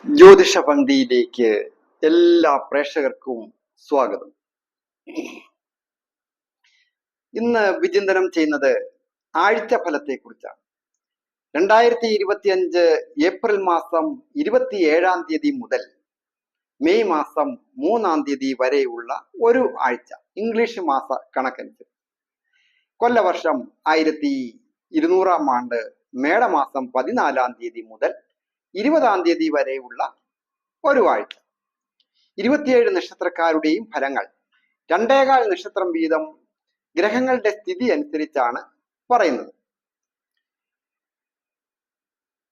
ജ്യോതിഷ പങ്ക്തിയിലേക്ക് എല്ലാ പ്രേക്ഷകർക്കും സ്വാഗതം. ഇന്ന് വിചിന്തനം ചെയ്യുന്നത് ആഴ്ച ഫലത്തെ കുറിച്ചാണ്. 2025 ഏപ്രിൽ മാസം 27-ാം തീയതി മുതൽ മെയ് മാസം 3-ാം തീയതി വരെയുള്ള ഒരു ആഴ്ച, ഇംഗ്ലീഷ് മാസ കണക്കനുസരിച്ച്. കൊല്ലവർഷം 1200-ാം ആണ്ട് മേടമാസം 14-ാം തീയതി മുതൽ 20-ാം തീയതി വരെയുള്ള ഒരു ആഴ്ച. 27 നക്ഷത്രക്കാരുടെയും ഫലങ്ങൾ 2.25 നക്ഷത്രം വീതം ഗ്രഹങ്ങളുടെ സ്ഥിതി അനുസരിച്ചാണ് പറയുന്നത്.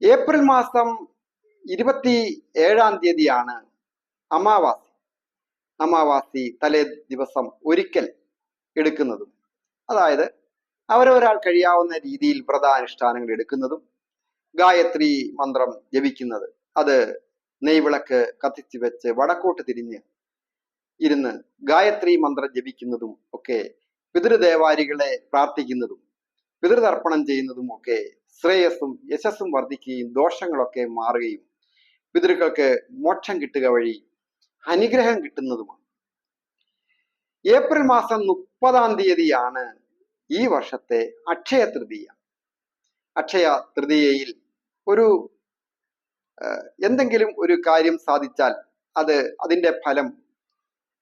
ഏപ്രിൽ മാസം 27-ാം തീയതിയാണ് അമാവാസി. അമാവാസി തലേ ദിവസം ഒരിക്കൽ എടുക്കുന്നതും, അതായത് അവരൊരാൾ കഴിയാവുന്ന രീതിയിൽ വ്രതാനുഷ്ഠാനങ്ങൾ എടുക്കുന്നതും, ഗായത്രി മന്ത്രം ജപിക്കുന്നത്, അത് നെയ്വിളക്ക് കത്തിച്ചു വെച്ച് വടക്കോട്ട് തിരിഞ്ഞ് ഇരുന്ന് ഗായത്രി മന്ത്രം ജപിക്കുന്നതും ഒക്കെ, പിതൃദേവാരികളെ പ്രാർത്ഥിക്കുന്നതും പിതൃതർപ്പണം ചെയ്യുന്നതും ഒക്കെ ശ്രേയസ്സും യശസ്സും വർദ്ധിക്കുകയും ദോഷങ്ങളൊക്കെ മാറുകയും പിതൃക്കൾക്ക് മോക്ഷം കിട്ടുക വഴി അനുഗ്രഹം കിട്ടുന്നതുമാണ്. ഏപ്രിൽ മാസം 30-ാം തീയതിയാണ് ഈ വർഷത്തെ അക്ഷയ തൃതീയ. അക്ഷയ തൃതീയയിൽ എന്തെങ്കിലും ഒരു കാര്യം സാധിച്ചാൽ അതിന്റെ ഫലം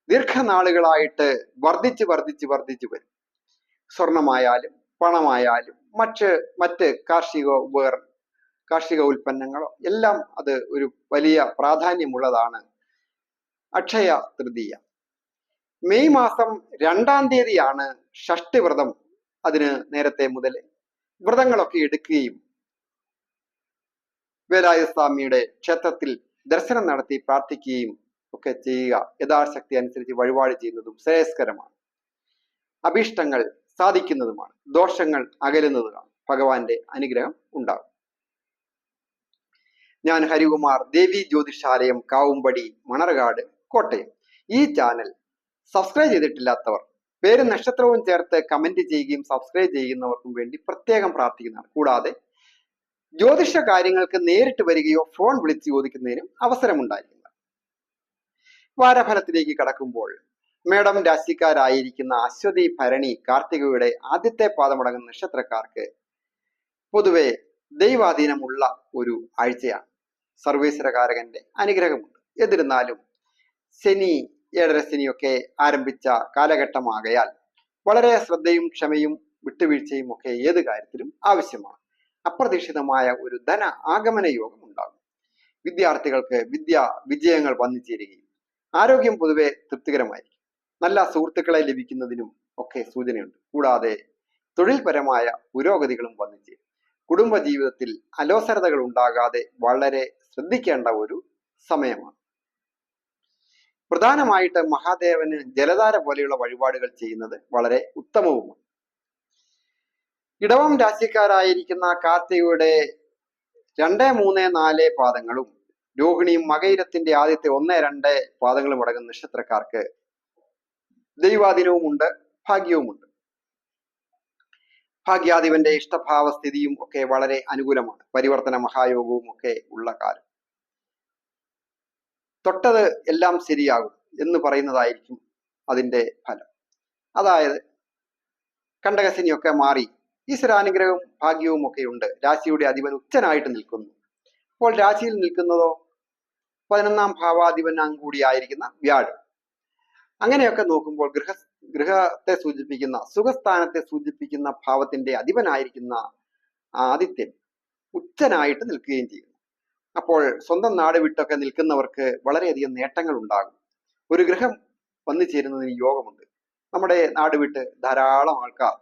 ദീർഘനാളുകളായിട്ട് വർദ്ധിച്ച് വരും. സ്വർണമായാലും പണമായാലും മറ്റ് കാർഷിക ഉൽപ്പന്നങ്ങളോ എല്ലാം അത് ഒരു വലിയ പ്രാധാന്യമുള്ളതാണ് അക്ഷയ തൃതീയ. മെയ് മാസം 2-ാം തീയതിയാണ് ഷഷ്ടിവ്രതം. അതിന് നേരത്തെ മുതൽ വ്രതങ്ങളൊക്കെ എടുക്കുകയും വേലായുധസ്വാമിയുടെ ക്ഷേത്രത്തിൽ ദർശനം നടത്തി പ്രാർത്ഥിക്കുകയും ഒക്കെ ചെയ്യുക, യഥാശക്തി അനുസരിച്ച് വഴിപാട് ചെയ്യുന്നതും ശ്രേയസ്കരമാണ്. അഭീഷ്ടങ്ങൾ സാധിക്കുന്നതുമാണ്, ദോഷങ്ങൾ അകലുന്നതുമാണ്, ഭഗവാന്റെ അനുഗ്രഹം ഉണ്ടാകും. ഞാൻ ഹരികുമാർ, ദേവി ജ്യോതിഷാലയം, കാവുംപടി, മണർകാട്, കോട്ടയം. ഈ ചാനൽ സബ്സ്ക്രൈബ് ചെയ്തിട്ടില്ലാത്തവർ പേരും നക്ഷത്രവും ചേർത്ത് കമന്റ് ചെയ്യുകയും സബ്സ്ക്രൈബ് ചെയ്യുന്നവർക്കും വേണ്ടി പ്രത്യേകം പ്രാർത്ഥിക്കുന്നതാണ്. കൂടാതെ ജ്യോതിഷ കാര്യങ്ങൾക്ക് നേരിട്ട് വരികയോ ഫോൺ വിളിച്ച് ചോദിക്കുന്നതിനും അവസരമുണ്ടായിരിക്കുന്നത്. വാരഫലത്തിലേക്ക് കടക്കുമ്പോൾ, മേടം രാശിക്കാരായിരിക്കുന്ന അശ്വതി, ഭരണി, കാർത്തികയുടെ ആദ്യത്തെ പാദമടങ്ങുന്ന നക്ഷത്രക്കാർക്ക് പൊതുവെ ദൈവാധീനമുള്ള ഒരു ആഴ്ചയാണ്. സർവേശ്വരകാരകന്റെ അനുഗ്രഹമുണ്ട്. എന്നിരുന്നാലും ശനി, 7.5 ശനിയൊക്കെ ആരംഭിച്ച കാലഘട്ടമാകയാൽ വളരെ ശ്രദ്ധയും ക്ഷമയും വിട്ടുവീഴ്ചയും ഒക്കെ ഏത് കാര്യത്തിലും ആവശ്യമാണ്. അപ്രതീക്ഷിതമായ ഒരു ധന ആഗമന യോഗം ഉണ്ടാകും. വിദ്യാർത്ഥികൾക്ക് വിജയങ്ങൾ വന്നു ചേരുകയും ആരോഗ്യം പൊതുവെ തൃപ്തികരമായിരിക്കും. നല്ല സുഹൃത്തുക്കളെ ലഭിക്കുന്നതിനും ഒക്കെ സൂചനയുണ്ട്. കൂടാതെ തൊഴിൽപരമായ പുരോഗതികളും വന്നു ചേരും. കുടുംബ ജീവിതത്തിൽ അലോസരതകൾ ഉണ്ടാകാതെ വളരെ ശ്രദ്ധിക്കേണ്ട ഒരു സമയമാണ്. പ്രധാനമായിട്ട് മഹാദേവന് ജലധാര പോലെയുള്ള വഴിപാടുകൾ ചെയ്യുന്നത് വളരെ ഉത്തമവുമാണ്. ഇടവം രാശിക്കാരായിരിക്കുന്ന കാർത്തികയുടെ 2, 3, 4 പാദങ്ങളും രോഹിണിയും മകയിരത്തിന്റെ ആദ്യത്തെ 1, 2 പാദങ്ങളും അടങ്ങുന്ന നക്ഷത്രക്കാർക്ക് ദൈവാധീനവുമുണ്ട്, ഭാഗ്യവുമുണ്ട്. ഭാഗ്യാധിപന്റെ ഇഷ്ടഭാവസ്ഥിതിയും ഒക്കെ വളരെ അനുകൂലമാണ്. പരിവർത്തന മഹായോഗവും ഒക്കെ ഉള്ള കാലം. തൊട്ടത് എല്ലാം ശരിയാകും എന്ന് പറയുന്നതായിരിക്കും അതിന്റെ ഫലം. അതായത് കണ്ടകശനിയൊക്കെ മാറി ഈശ്വരാനുഗ്രഹവും ഭാഗ്യവും ഒക്കെ ഉണ്ട്. രാശിയുടെ അധിപൻ ഉച്ചനായിട്ട് നിൽക്കുന്നു. അപ്പോൾ രാശിയിൽ നിൽക്കുന്നതോ 11-ാം ഭാവാധിപനാം കൂടിയായിരിക്കുന്ന വ്യാഴം. അങ്ങനെയൊക്കെ നോക്കുമ്പോൾ ഗൃഹത്തെ സൂചിപ്പിക്കുന്ന, സുഖസ്ഥാനത്തെ സൂചിപ്പിക്കുന്ന ഭാവത്തിന്റെ അധിപനായിരിക്കുന്ന ആദിത്യൻ ഉച്ചനായിട്ട് നിൽക്കുകയും ചെയ്യുന്നു. അപ്പോൾ സ്വന്തം നാട് വിട്ടൊക്കെ നിൽക്കുന്നവർക്ക് വളരെയധികം നേട്ടങ്ങൾ ഉണ്ടാകും. ഒരു ഗൃഹം വന്നു ചേരുന്നതിന് യോഗമുണ്ട്. നമ്മുടെ നാട് വിട്ട് ധാരാളം ആൾക്കാർ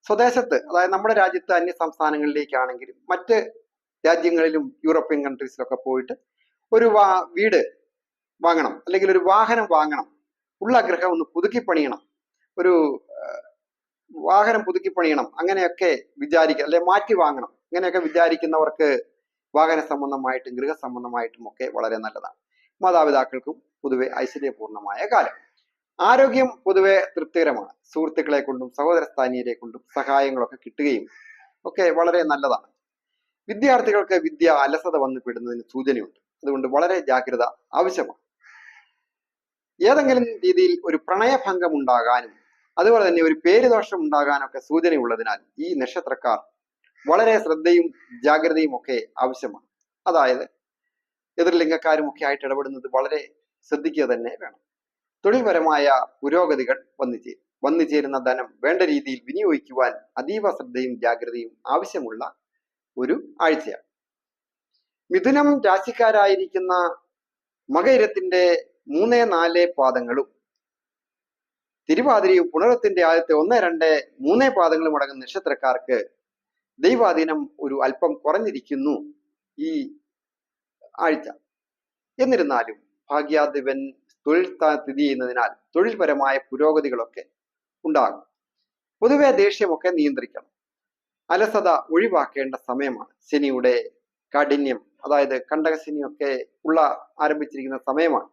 സ്വദേശത്ത്, അതായത് നമ്മുടെ രാജ്യത്ത് അന്യ സംസ്ഥാനങ്ങളിലേക്കാണെങ്കിലും മറ്റ് രാജ്യങ്ങളിലും യൂറോപ്യൻ കൺട്രീസിലൊക്കെ പോയിട്ട് ഒരു വീട് വാങ്ങണം, അല്ലെങ്കിൽ ഒരു വാഹനം വാങ്ങണം, ഉള്ള ഗൃഹം ഒന്ന് പുതുക്കിപ്പണിയണം, ഒരു വാഹനം പുതുക്കിപ്പണിയണം, അങ്ങനെയൊക്കെ വിചാരിക്കുക, അല്ലെ മാറ്റി വാങ്ങണം, ഇങ്ങനെയൊക്കെ വിചാരിക്കുന്നവർക്ക് വാഹന സംബന്ധമായിട്ടും ഗൃഹസംബന്ധമായിട്ടും ഒക്കെ വളരെ നല്ലതാണ്. മാതാപിതാക്കൾക്കും പൊതുവെ ഐശ്വര്യപൂർണമായ കാലം. ആരോഗ്യം പൊതുവെ തൃപ്തികരമാണ്. സുഹൃത്തുക്കളെ കൊണ്ടും സഹോദരസ്ഥാനീയരെ കൊണ്ടും സഹായങ്ങളൊക്കെ കിട്ടുകയും ഒക്കെ വളരെ നല്ലതാണ്. വിദ്യാർത്ഥികൾക്ക് അലസത വന്നു പെടുന്നതിന് സൂചനയുണ്ട്. അതുകൊണ്ട് വളരെ ജാഗ്രത ആവശ്യമാണ്. ഏതെങ്കിലും രീതിയിൽ ഒരു പ്രണയഭംഗം ഉണ്ടാകാനും അതുപോലെ തന്നെ ഒരു പേരുദോഷം ഉണ്ടാകാനൊക്കെ സൂചനയുള്ളതിനാൽ ഈ നക്ഷത്രക്കാർ വളരെ ശ്രദ്ധയും ജാഗ്രതയും ഒക്കെ ആവശ്യമാണ്. അതായത് എതിർലിംഗക്കാരും ഒക്കെ ആയിട്ട് ഇടപെടുന്നത് വളരെ ശ്രദ്ധിക്കുക തന്നെ വേണം. തൊഴിൽപരമായ പുരോഗതികൾ വന്നു ചേരുന്ന ധനം വേണ്ട രീതിയിൽ വിനിയോഗിക്കുവാൻ അതീവ ശ്രദ്ധയും ജാഗ്രതയും ആവശ്യമുള്ള ഒരു ആഴ്ചയാണ്. മിഥുനം രാശിക്കാരായിരിക്കുന്ന മകയിരത്തിന്റെ 3, 4 പാദങ്ങളും തിരുവാതിരയും പുണരത്തിന്റെ ആദ്യത്തെ 1, 2, 3 പാദങ്ങളും അടങ്ങുന്ന നക്ഷത്രക്കാർക്ക് ദൈവാധീനം ഒരു അല്പം കുറഞ്ഞിരിക്കുന്നു ഈ ആഴ്ച. എന്നിരുന്നാലും ഭാഗ്യാധിപൻ തൊഴിൽ സ്ഥിതി ചെയ്യുന്നതിനാൽ തൊഴിൽപരമായ പുരോഗതികളൊക്കെ ഉണ്ടാകും. പൊതുവെ ദേഷ്യമൊക്കെ നിയന്ത്രിക്കണം. അലസത ഒഴിവാക്കേണ്ട സമയമാണ്. ശനിയുടെ കാഠിന്യം, അതായത് കണ്ടകശനിയൊക്കെ ആരംഭിച്ചിരിക്കുന്ന സമയമാണ്.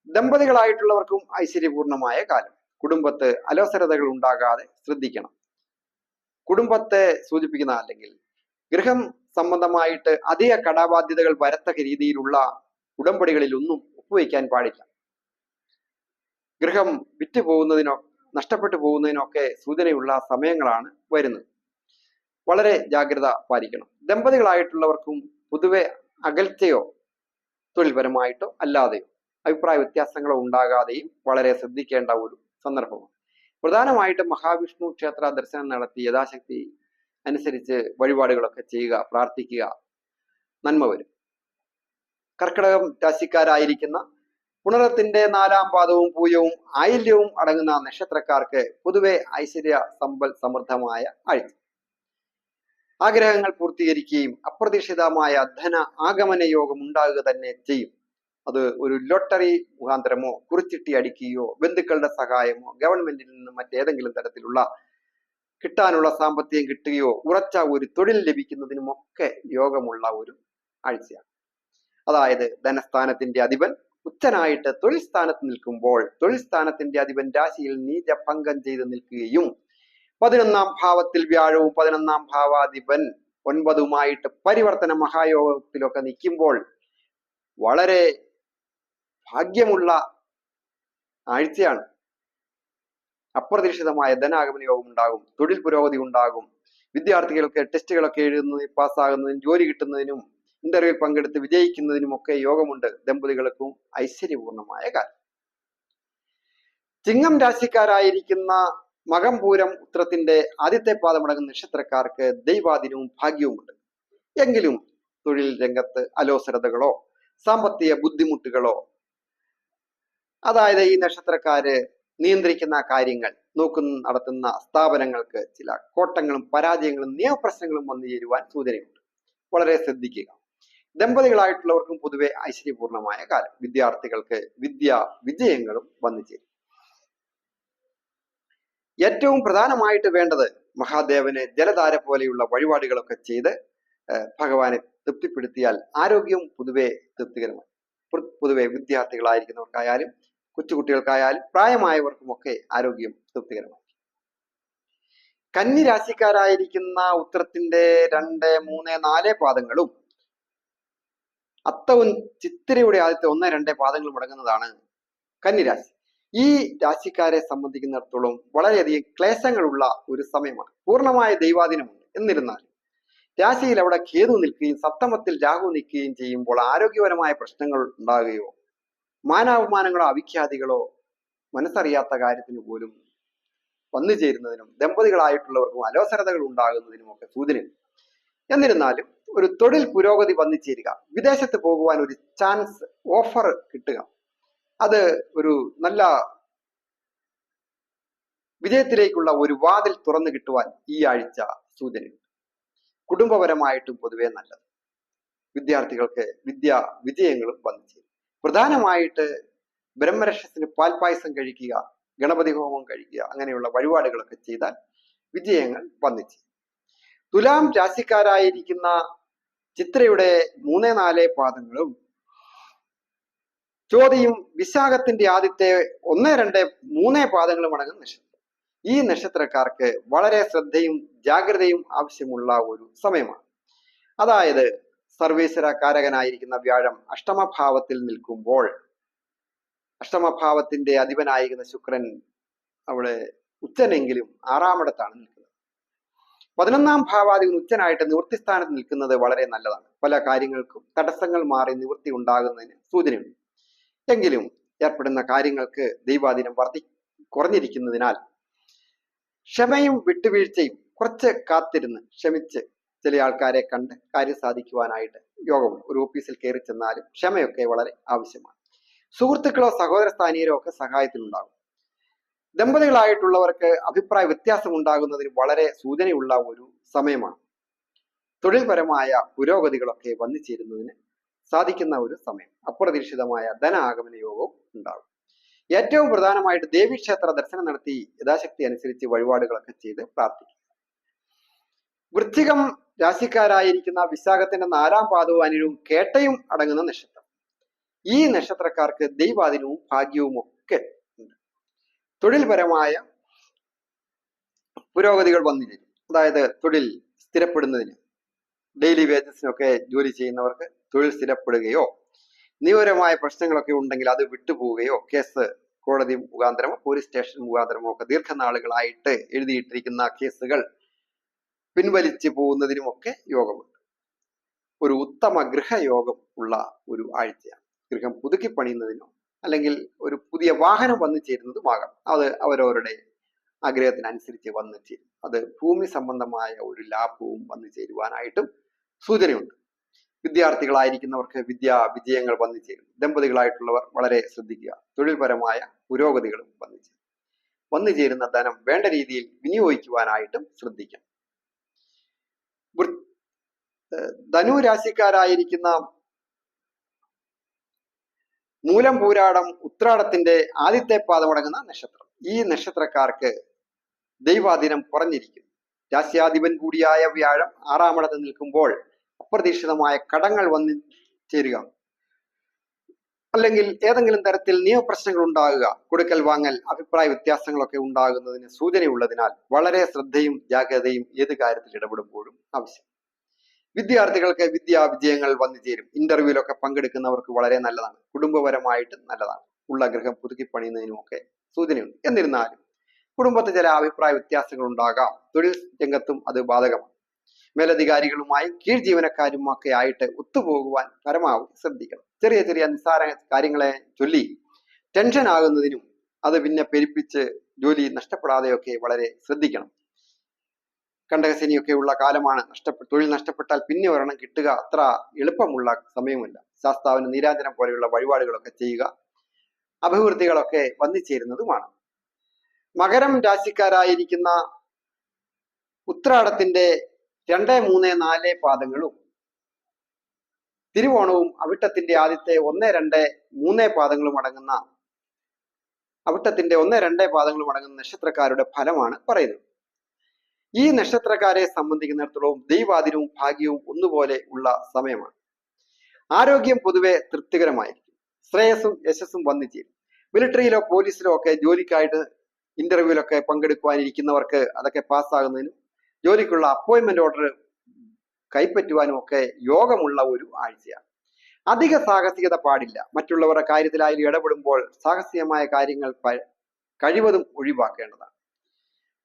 ദമ്പതികളായിട്ടുള്ളവർക്കും ഐശ്വര്യപൂർണമായ കാലം. കുടുംബത്ത് അലോസരതകൾ ഉണ്ടാകാതെ ശ്രദ്ധിക്കണം. കുടുംബത്തെ സൂചിപ്പിക്കുന്ന അല്ലെങ്കിൽ ഗൃഹം സംബന്ധമായിട്ട് അധിക കടബാധ്യതകൾ വരത്തക്ക രീതിയിലുള്ള ഉടമ്പടികളിൽ ഒന്നും ഒപ്പുവയ്ക്കാൻ പാടില്ല. ഗൃഹം വിറ്റു പോകുന്നതിനോ നഷ്ടപ്പെട്ടു പോകുന്നതിനൊക്കെ സൂചനയുള്ള സമയങ്ങളാണ് വരുന്നത്. വളരെ ജാഗ്രത പാലിക്കണം. ദമ്പതികളായിട്ടുള്ളവർക്കും പൊതുവെ അകൽച്ചയോ തൊഴിൽപരമായിട്ടോ അല്ലാതെയോ അഭിപ്രായ വ്യത്യാസങ്ങളോ ഉണ്ടാകാതെയും വളരെ ശ്രദ്ധിക്കേണ്ട ഒരു സന്ദർഭമാണ്. പ്രധാനമായിട്ടും മഹാവിഷ്ണു ക്ഷേത്ര ദർശനം നടത്തി യഥാശക്തി അനുസരിച്ച് വഴിപാടുകളൊക്കെ ചെയ്യുക, പ്രാർത്ഥിക്കുക, നന്മ വരും. കർക്കിടകം രാശിക്കാരായിരിക്കുന്ന പുണരത്തിന്റെ 4-ാം പാദവും പൂയവും ആയില്യവും അടങ്ങുന്ന നക്ഷത്രക്കാർക്ക് പൊതുവെ ഐശ്വര്യ സമ്പൽ സമൃദ്ധമായ ആഴ്ച. ആഗ്രഹങ്ങൾ പൂർത്തീകരിക്കുകയും അപ്രതീക്ഷിതമായ ധന ആഗമന യോഗം ഉണ്ടാകുക തന്നെ ചെയ്യും. അത് ഒരു ലോട്ടറി മുഖാന്തരമോ കുറിച്ചിട്ടി അടിക്കുകയോ ബന്ധുക്കളുടെ സഹായമോ ഗവൺമെന്റിൽ നിന്നും മറ്റേതെങ്കിലും തരത്തിലുള്ള കിട്ടാനുള്ള സാമ്പത്തികം കിട്ടുകയോ ഉറച്ച ഒരു തൊഴിൽ ലഭിക്കുന്നതിനുമൊക്കെ യോഗമുള്ള ഒരു ആഴ്ചയാണ്. അതായത് ധനസ്ഥാനത്തിന്റെ അധിപൻ ഉച്ചനായിട്ട് തൊഴിൽ സ്ഥാനത്ത് നിൽക്കുമ്പോൾ തൊഴിൽ സ്ഥാനത്തിന്റെ അധിപൻ രാശിയിൽ നീചഭംഗം ചെയ്ത് നിൽക്കുകയും 11-ാം ഭാവത്തിൽ വ്യാഴവും 11-ാം ഭാവാധിപൻ 9-ഉമായിട്ട് പരിവർത്തന മഹായോഗത്തിലൊക്കെ നിൽക്കുമ്പോൾ വളരെ ഭാഗ്യമുള്ള ആഴ്ചയാണ്. അപ്രതീക്ഷിതമായ ധനാഗമന യോഗം ഉണ്ടാകും. തൊഴിൽ പുരോഗതി ഉണ്ടാകും. വിദ്യാർത്ഥികൾക്ക് ടെസ്റ്റുകളൊക്കെ എഴുതുന്നതിനും പാസ്സാകുന്നതിനും ജോലി കിട്ടുന്നതിനും ഇന്റർവ്യൂ പങ്കെടുത്ത് വിജയിക്കുന്നതിനുമൊക്കെ യോഗമുണ്ട്. ദമ്പതികൾക്കും ഐശ്വര്യപൂർണമായ കാലം. ചിങ്ങം രാശിക്കാരായിരിക്കുന്ന മകം പൂരം ഉത്രത്തിന്റെ ആദ്യത്തെ പാദമടങ്ങുന്ന നക്ഷത്രക്കാർക്ക് ദൈവാധീനവും ഭാഗ്യവുമുണ്ട്. എങ്കിലും തൊഴിൽ രംഗത്ത് അലോസരതകളോ സാമ്പത്തിക ബുദ്ധിമുട്ടുകളോ, അതായത് ഈ നക്ഷത്രക്കാര് നിയന്ത്രിക്കുന്ന കാര്യങ്ങൾ നടത്തുന്ന സ്ഥാപനങ്ങൾക്ക് ചില കോട്ടങ്ങളും പരാജയങ്ങളും നിയമപ്രശ്നങ്ങളും വന്നു ചേരുവാൻ സൂചനയുണ്ട്. വളരെ ശ്രദ്ധിക്കുക. ദമ്പതികളായിട്ടുള്ളവർക്കും പൊതുവെ ഐശ്വര്യപൂർണമായ കാലം. വിദ്യാർത്ഥികൾക്ക് വിജയങ്ങളും വന്നു ചേരും. ഏറ്റവും പ്രധാനമായിട്ട് വേണ്ടത് മഹാദേവന് ജലധാര പോലെയുള്ള വഴിപാടുകളൊക്കെ ചെയ്ത് ഭഗവാനെ തൃപ്തിപ്പെടുത്തിയാൽ ആരോഗ്യം പൊതുവെ തൃപ്തികരമായി. പൊതുവെ വിദ്യാർത്ഥികളായിരിക്കുന്നവർക്കായാലും കൊച്ചുകുട്ടികൾക്കായാലും പ്രായമായവർക്കുമൊക്കെ ആരോഗ്യം തൃപ്തികരമായി. കന്നി രാശിക്കാരായിരിക്കുന്ന ഉത്രത്തിന്റെ 2, 3, 4 പാദങ്ങളും അത്തവും ചിത്തിരയുടെ ആദ്യത്തെ 1, 2 പാദങ്ങളും അടങ്ങുന്നതാണ് കന്നിരാശി. ഈ രാശിക്കാരെ സംബന്ധിക്കുന്നിടത്തോളം വളരെയധികം ക്ലേശങ്ങളുള്ള ഒരു സമയമാണ്. പൂർണ്ണമായ ദൈവാധീനമുണ്ട്. എന്നിരുന്നാലും രാശിയിൽ അവിടെ കേതു നിൽക്കുകയും സപ്തമത്തിൽ രാഹു നിൽക്കുകയും ചെയ്യുമ്പോൾ ആരോഗ്യപരമായ പ്രശ്നങ്ങൾ ഉണ്ടാകുകയോ മാനാപമാനങ്ങളോ അവിഖ്യാതികളോ മനസ്സറിയാത്ത കാര്യത്തിന് പോലും വന്നു ചേരുന്നതിനും ദമ്പതികളായിട്ടുള്ളവർക്കും അലോസരതകൾ ഉണ്ടാകുന്നതിനും ഒക്കെ സൂചനയുണ്ട്. എന്നിരുന്നാലും ഒരു തൊഴിൽ പുരോഗതി വന്നു ചേരുക, വിദേശത്ത് പോകുവാൻ ഒരു ചാൻസ് ഓഫർ കിട്ടുക, അത് ഒരു നല്ല വിജയത്തിലേക്കുള്ള ഒരു വാതിൽ തുറന്നു കിട്ടുവാൻ ഈ ആഴ്ച സൂചനയുണ്ട്. കുടുംബപരമായിട്ടും പൊതുവെ നല്ലത്. വിദ്യാർത്ഥികൾക്ക് വിജയങ്ങളും വന്നു ചേരും. പ്രധാനമായിട്ട് ബ്രഹ്മരക്ഷസിന് പാൽപായസം കഴിക്കുക, ഗണപതി ഹോമം കഴിക്കുക, അങ്ങനെയുള്ള വഴിപാടുകളൊക്കെ ചെയ്താൽ വിജയങ്ങൾ വന്നു ചേരും. തുലാം രാശിക്കാരായിരിക്കുന്ന ചിത്രയുടെ 3, 4 പാദങ്ങളും ചോതിയും വിശാഖത്തിന്റെ ആദ്യത്തെ 1, 2, 3 പാദങ്ങളും അടങ്ങുന്ന നക്ഷത്രം. ഈ നക്ഷത്രക്കാർക്ക് വളരെ ശ്രദ്ധയും ജാഗ്രതയും ആവശ്യമുള്ള ഒരു സമയമാണ്. അതായത് സർവേശ്വരകാരകനായിരിക്കുന്ന വ്യാഴം അഷ്ടമഭാവത്തിൽ നിൽക്കുമ്പോൾ, അഷ്ടമഭാവത്തിന്റെ അധിപനായിരിക്കുന്ന ശുക്രൻ അവിടെ ഉച്ചനെങ്കിലും 6ാമിടത്താണ് നിൽക്കുന്നത്. 11ാം ഭാവാധിപൻ ഉച്ചനായിട്ട് നിവൃത്തിസ്ഥാനത്ത് നിൽക്കുന്നത് വളരെ നല്ലതാണ്. പല കാര്യങ്ങൾക്കും തടസ്സങ്ങൾ മാറി നിവൃത്തി ഉണ്ടാകുന്നതിന് സൂചനയുണ്ട്. എങ്കിലും ഏർപ്പെടുന്ന കാര്യങ്ങൾക്ക് ദൈവാധീനം കുറഞ്ഞിരിക്കുന്നതിനാൽ ക്ഷമയും വിട്ടുവീഴ്ചയും കുറച്ച് കാത്തിരുന്ന് ക്ഷമിച്ച് ചില ആൾക്കാരെ കണ്ട് കാര്യം സാധിക്കുവാനായിട്ട് യോഗമുണ്ട്. ഒരു ഓഫീസിൽ കയറി ചെന്നാലും ക്ഷമയൊക്കെ വളരെ ആവശ്യമാണ്. സുഹൃത്തുക്കളോ സഹോദര സ്ഥാനീയരോ ഒക്കെ സഹായത്തിനുണ്ടാകും. ദമ്പതികളായിട്ടുള്ളവർക്ക് അഭിപ്രായ വ്യത്യാസം ഉണ്ടാകുന്നതിന് വളരെ സൂചനയുള്ള ഒരു സമയമാണ്. തൊഴിൽപരമായ പുരോഗതികളൊക്കെ വന്നു ചേരുന്നതിന് സാധിക്കുന്ന ഒരു സമയം. അപ്രതീക്ഷിതമായ ധനാഗമന യോഗവും ഉണ്ടാകും. ഏറ്റവും പ്രധാനമായിട്ട് ദേവീക്ഷേത്ര ദർശനം നടത്തി യഥാശക്തി അനുസരിച്ച് വഴിപാടുകളൊക്കെ ചെയ്ത് പ്രാർത്ഥിക്കുക. വൃശ്ചികം രാശിക്കാരായിരിക്കുന്ന വിശാഖത്തിന്റെ 4ാം പാദവും അനിഴവും കേട്ടയും അടങ്ങുന്ന നക്ഷത്രം. ഈ നക്ഷത്രക്കാർക്ക് ദൈവാധീനവും ഭാഗ്യവും ഒക്കെ ഉണ്ട്. തൊഴിൽപരമായ പുരോഗതികൾ വന്നു ചേരും. അതായത് തൊഴിൽ സ്ഥിരപ്പെടുന്നതിന്, ഡെയിലി വേജസിനൊക്കെ ജോലി ചെയ്യുന്നവർക്ക് തൊഴിൽ സ്ഥിരപ്പെടുകയോ, നിയമപരമായ പ്രശ്നങ്ങളൊക്കെ ഉണ്ടെങ്കിൽ അത് വിട്ടുപോവുകയോ, കേസ് കോടതി മുഖാന്തരമോ പോലീസ് സ്റ്റേഷൻ മുഖാന്തരമോ ഒക്കെ ദീർഘനാളുകളായിട്ട് എഴുതിയിട്ടിരിക്കുന്ന കേസുകൾ പിൻവലിച്ചു പോകുന്നതിനുമൊക്കെ യോഗമുണ്ട്. ഒരു ഉത്തമ ഗൃഹയോഗം ഉള്ള ഒരു ആഴ്ചയാണ്. ഗൃഹം പുതുക്കി പണിയുന്നതിനോ അല്ലെങ്കിൽ ഒരു പുതിയ വാഹനം വന്നു ചേരുന്നതുമാകാം. അത് അവരവരുടെ ആഗ്രഹത്തിനനുസരിച്ച് വന്നു ചേരും. അത് ഭൂമി സംബന്ധമായ ഒരു ലാഭവും വന്നു ചേരുവാനായിട്ടും സൂചനയുണ്ട്. വിദ്യാർത്ഥികളായിരിക്കുന്നവർക്ക് വിദ്യാ വിജയങ്ങൾ വന്നു ചേരും. ദമ്പതികളായിട്ടുള്ളവർ വളരെ ശ്രദ്ധിക്കുക. തൊഴിൽപരമായ പുരോഗതികളും വന്നു ചേരും. വന്നു ചേരുന്ന ധനം വേണ്ട രീതിയിൽ വിനിയോഗിക്കുവാനായിട്ടും ശ്രദ്ധിക്കണം. ധനു രാശിക്കാരായിരിക്കുന്ന മൂലം, പൂരാടം, ഉത്രാടത്തിന്റെ ആദ്യത്തെ പാദമടങ്ങുന്ന നക്ഷത്രം. ഈ നക്ഷത്രക്കാർക്ക് ദൈവാധീനം കുറഞ്ഞിരിക്കുന്നു. രാശ്യാധിപൻ കൂടിയായ വ്യാഴം 6ാമിടത്ത് നിൽക്കുമ്പോൾ അപ്രതീക്ഷിതമായ കടങ്ങൾ വന്നു ചേരുക, അല്ലെങ്കിൽ ഏതെങ്കിലും തരത്തിൽ നിയമപ്രശ്നങ്ങൾ ഉണ്ടാകുക, കൊടുക്കൽ വാങ്ങൽ, അഭിപ്രായ വ്യത്യാസങ്ങളൊക്കെ ഉണ്ടാകുന്നതിന് സൂചനയുള്ളതിനാൽ വളരെ ശ്രദ്ധയും ജാഗ്രതയും ഏത് കാര്യത്തിൽ ഇടപെടുമ്പോഴും ആവശ്യം. വിദ്യാർത്ഥികൾക്ക് വിദ്യാ വിജയങ്ങൾ വന്നു ചേരും. ഇന്റർവ്യൂലൊക്കെ പങ്കെടുക്കുന്നവർക്ക് വളരെ നല്ലതാണ്. കുടുംബപരമായിട്ട് നല്ലതാണ്. ഉള്ള ഗൃഹം പുതുക്കി പണിയുന്നതിനുമൊക്കെ സൂചനയുണ്ട്. എന്നിരുന്നാലും കുടുംബത്തിൽ ചില അഭിപ്രായ വ്യത്യാസങ്ങൾ ഉണ്ടാകാം. തൊഴിൽ രംഗത്തും അത് ബാധകമാണ്. മേലധികാരികളുമായി കീഴ് ജീവനക്കാരുമൊക്കെ ആയിട്ട് ഒത്തുപോകുവാൻ പരമാവധി ശ്രദ്ധിക്കണം. ചെറിയ ചെറിയ നിസ്സാര കാര്യങ്ങളെ ചൊല്ലി ടെൻഷൻ ആകുന്നതിനും അത് പിന്നെ പെരുപ്പിച്ച് ജോലി നഷ്ടപ്പെടാതെയൊക്കെ വളരെ ശ്രദ്ധിക്കണം. കണ്ടകശനിയൊക്കെ ഉള്ള കാലമാണ്. തൊഴിൽ നഷ്ടപ്പെട്ടാൽ പിന്നെ ഒരെണ്ണം കിട്ടുക അത്ര എളുപ്പമുള്ള സമയമില്ല. ശാസ്താവിന് നീരാഞ്ജനം പോലെയുള്ള വഴിപാടുകളൊക്കെ ചെയ്യുക. അഭിവൃദ്ധികളൊക്കെ വന്നു ചേരുന്നതുമാണ്. മകരം രാശിക്കാരായിരിക്കുന്ന ഉത്രാടത്തിന്റെ 2, 3, 4 പാദങ്ങളും തിരുവോണവും അവിട്ടത്തിന്റെ ആദ്യത്തെ 1, 2, 3 പാദങ്ങളും അടങ്ങുന്ന അവിട്ടത്തിന്റെ 1, 2 പാദങ്ങളും അടങ്ങുന്ന നക്ഷത്രക്കാരുടെ ഫലമാണ് പറയുന്നത്. ഈ നക്ഷത്രക്കാരെ സംബന്ധിക്കുന്നിടത്തോളം ദൈവാധീനവും ഭാഗ്യവും ഒന്നുപോലെ ഉള്ള സമയമാണ്. ആരോഗ്യം പൊതുവെ തൃപ്തികരമായിരിക്കും. ശ്രേയസ്സും യശസ്സും വന്നു ചേരും. മിലിറ്ററിയിലോ പോലീസിലോ ഒക്കെ ജോലിക്കായിട്ട് ഇന്റർവ്യൂവിലൊക്കെ പങ്കെടുക്കുവാനിരിക്കുന്നവർക്ക് അതൊക്കെ പാസ്സാകുന്നതിനും ജോലിക്കുള്ള അപ്പോയിന്റ്മെന്റ് ഓർഡർ കൈപ്പറ്റുവാനും ഒക്കെ യോഗമുള്ള ഒരു ആഴ്ചയാണ്. അധിക സാഹസികത പാടില്ല. മറ്റുള്ളവരുടെ കാര്യത്തിലായാലും ഇടപെടുമ്പോൾ സാഹസികമായ കാര്യങ്ങൾ കഴിവതും ഒഴിവാക്കേണ്ടതാണ്.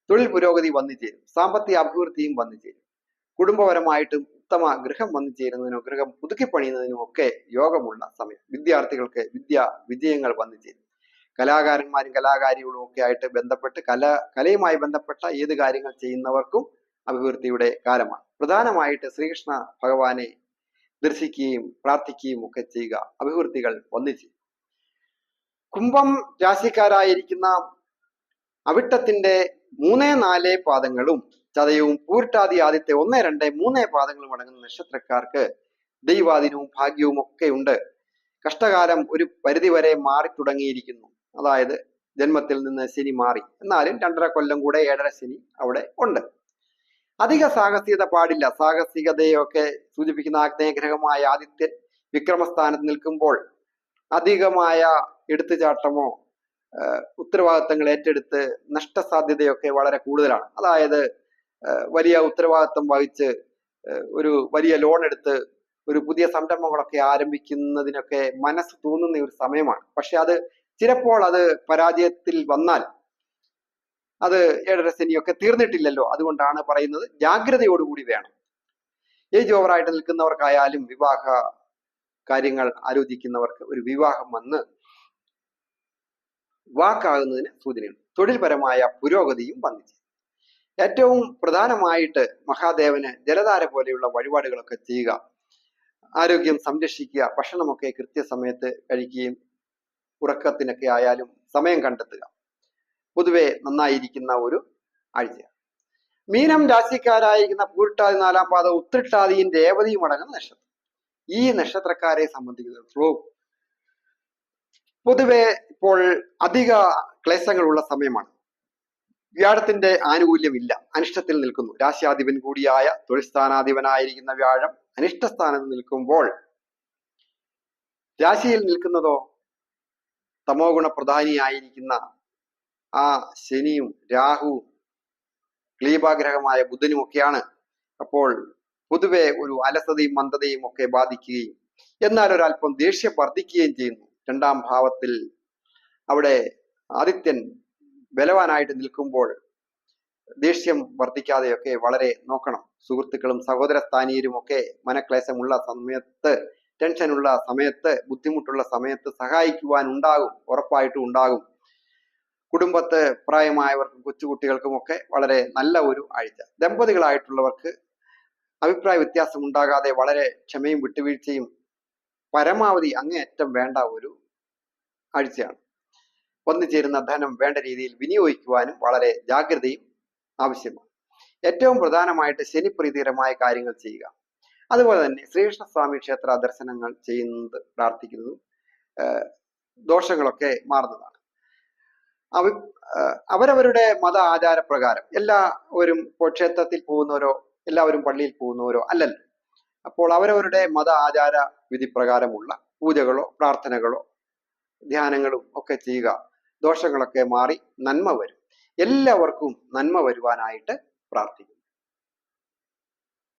തൊഴിൽ പുരോഗതി വന്നു ചേരും. സാമ്പത്തിക അഭിവൃദ്ധിയും വന്നു ചേരും. കുടുംബപരമായിട്ടും ഉത്തമ ഗൃഹം വന്നു ചേരുന്നതിനോ ഗൃഹം പുതുക്കി പണിയുന്നതിനും ഒക്കെ യോഗമുള്ള സമയം. വിദ്യാർത്ഥികൾക്ക് വിദ്യാ വിജയങ്ങൾ വന്നു ചേരും. കലാകാരന്മാരും കലാകാരികളും ഒക്കെ ആയിട്ട് ബന്ധപ്പെട്ട് കലയുമായി ബന്ധപ്പെട്ട ഏത് കാര്യങ്ങൾ ചെയ്യുന്നവർക്കും അഭിവൃദ്ധിയുടെ കാലമാണ്. പ്രധാനമായിട്ട് ശ്രീകൃഷ്ണ ഭഗവാനെ ദർശിക്കുകയും പ്രാർത്ഥിക്കുകയും ഒക്കെ ചെയ്യുക. അഭിവൃദ്ധികൾ വന്നു ചേരും. കുംഭം രാശിക്കാരായിരിക്കുന്ന അവിട്ടത്തിന്റെ 3, 4 പാദങ്ങളും ചതയവും പൂരിട്ടാതി ആദ്യത്തെ 1, 2, 3 പാദങ്ങളും അടങ്ങുന്ന നക്ഷത്രക്കാർക്ക് ദൈവാധീനവും ഭാഗ്യവും ഒക്കെ ഉണ്ട്. കഷ്ടകാലം ഒരു പരിധിവരെ മാറി തുടങ്ങിയിരിക്കുന്നു. അതായത് ജന്മത്തിൽ നിന്ന് ശനി മാറി. എന്നാലും 2.5 കൊല്ലം കൂടെ 7.5 ശനി അവിടെ ഉണ്ട്. അധിക സാഹസികത പാടില്ല. സാഹസികതയൊക്കെ സൂചിപ്പിക്കുന്ന ആഗ്നേയഗ്രഹമായ ആദിത്യൻ വിക്രമസ്ഥാനത്ത് നിൽക്കുമ്പോൾ അധികമായ എടുത്തുചാട്ടമോ ഉത്തരവാദിത്തങ്ങൾ ഏറ്റെടുത്ത് നഷ്ടസാധ്യതയൊക്കെ വളരെ കൂടുതലാണ്. അതായത് വലിയ ഉത്തരവാദിത്തം വഹിച്ച് ഒരു വലിയ ലോൺ എടുത്ത് ഒരു പുതിയ സംരംഭങ്ങളൊക്കെ ആരംഭിക്കുന്നതിനൊക്കെ മനസ്സ് തോന്നുന്ന ഒരു സമയമാണ്. പക്ഷെ അത് ചിലപ്പോൾ അത് പരാജയത്തിൽ വന്നാൽ അത് ഏഴര ശനിയൊക്കെ തീർന്നിട്ടില്ലല്ലോ. അതുകൊണ്ടാണ് പറയുന്നത് ജാഗ്രതയോടുകൂടി വേണം. ഏജ് ഓവറായിട്ട് നിൽക്കുന്നവർക്കായാലും വിവാഹ കാര്യങ്ങൾ ആലോചിക്കുന്നവർക്ക് ഒരു വിവാഹം വന്ന് വാക്കാകുന്നതിന് സൂചനയുണ്ട്. തൊഴിൽപരമായ പുരോഗതിയും വന്നിച്ചു. ഏറ്റവും പ്രധാനമായിട്ട് മഹാദേവന് ജലധാര പോലെയുള്ള വഴിപാടുകളൊക്കെ ചെയ്യുക, ആരോഗ്യം സംരക്ഷിക്കുക, ഭക്ഷണമൊക്കെ കൃത്യസമയത്ത് കഴിക്കുകയും ഉറക്കത്തിനൊക്കെ ആയാലും സമയം കണ്ടെത്തുക പൊതുവെ നന്നായിരിക്കുന്ന ഒരു ആഴ്ചയാണ്. മീനം രാശിക്കാരായിരിക്കുന്ന പൂരിട്ടാതി 4-ാം പാദം, ഉത്രട്ടാതിയും രേവതിയും അടങ്ങുന്ന നക്ഷത്രം. ഈ നക്ഷത്രക്കാരെ സംബന്ധിച്ചിടത്തോളം പൊതുവെ ഇപ്പോൾ അധിക ക്ലേശങ്ങളുള്ള സമയമാണ്. വ്യാഴത്തിന്റെ ആനുകൂല്യമില്ല, അനിഷ്ടത്തിൽ നിൽക്കുന്നു. രാശ്യാധിപൻ കൂടിയായ തൊഴിൽ സ്ഥാനാധിപനായിരിക്കുന്ന വ്യാഴം അനിഷ്ടസ്ഥാനത്ത് നിൽക്കുമ്പോൾ രാശിയിൽ നിൽക്കുന്നതോ തമോ ഗുണപ്രധാനിയായിരിക്കുന്ന ആ ശനിയും രാഹുവും ക്ലീബാഗ്രഹമായ ബുധനും ഒക്കെയാണ്. അപ്പോൾ പൊതുവെ ഒരു അലസതയും മന്ദതയും ഒക്കെ ബാധിക്കുകയും എന്നാൽ ഒരല്പം ദേഷ്യം വർദ്ധിക്കുകയും ചെയ്യുന്നു. 2-ാം ഭാവത്തിൽ അവിടെ ആദിത്യൻ ബലവാനായിട്ട് നിൽക്കുമ്പോൾ ദേഷ്യം വർദ്ധിക്കാതെയൊക്കെ വളരെ നോക്കണം. സുഹൃത്തുക്കളും സഹോദര സ്ഥാനീയരും ഒക്കെ മനക്ലേശമുള്ള സമയത്ത്, ടെൻഷനുള്ള സമയത്ത്, ബുദ്ധിമുട്ടുള്ള സമയത്ത് സഹായിക്കുവാൻ ഉണ്ടാകും, ഉറപ്പായിട്ടും ഉണ്ടാകും. കുടുംബത്ത് പ്രായമായവർക്കും കൊച്ചുകുട്ടികൾക്കും ഒക്കെ വളരെ നല്ല ഒരു ആഴ്ച. ദമ്പതികളായിട്ടുള്ളവർക്ക് അഭിപ്രായ വ്യത്യാസം ഉണ്ടാകാതെ വളരെ ക്ഷമയും വിട്ടുവീഴ്ചയും പരമാവധി അങ്ങേയറ്റം വേണ്ട ഒരു ആഴ്ചയാണ്. വന്നു ചേരുന്ന ധനം വേണ്ട രീതിയിൽ വിനിയോഗിക്കുവാനും വളരെ ജാഗ്രതയും ആവശ്യമാണ്. ഏറ്റവും പ്രധാനമായിട്ട് ശനിപ്രീതികരമായ കാര്യങ്ങൾ ചെയ്യുക. അതുപോലെ തന്നെ ശ്രീകൃഷ്ണസ്വാമി ക്ഷേത്ര ദർശനങ്ങൾ ചെയ്യുന്നത്, പ്രാർത്ഥിക്കുന്നതും ദോഷങ്ങളൊക്കെ മാറുന്നതാണ്. അവരവരുടെ മത ആചാരപ്രകാരം എല്ലാവരും ഇപ്പോൾ ക്ഷേത്രത്തിൽ പോകുന്നവരോ എല്ലാവരും പള്ളിയിൽ പോകുന്നവരോ അല്ലല്ലോ. അപ്പോൾ അവരവരുടെ മത ആചാര വിധി പ്രകാരമുള്ള പൂജകളോ പ്രാർത്ഥനകളോ ധ്യാനങ്ങളും ഒക്കെ ചെയ്യുക. ദോഷങ്ങളൊക്കെ മാറി നന്മ വരും. എല്ലാവർക്കും നന്മ വരുവാനായിട്ട് പ്രാർത്ഥിക്കുന്നു.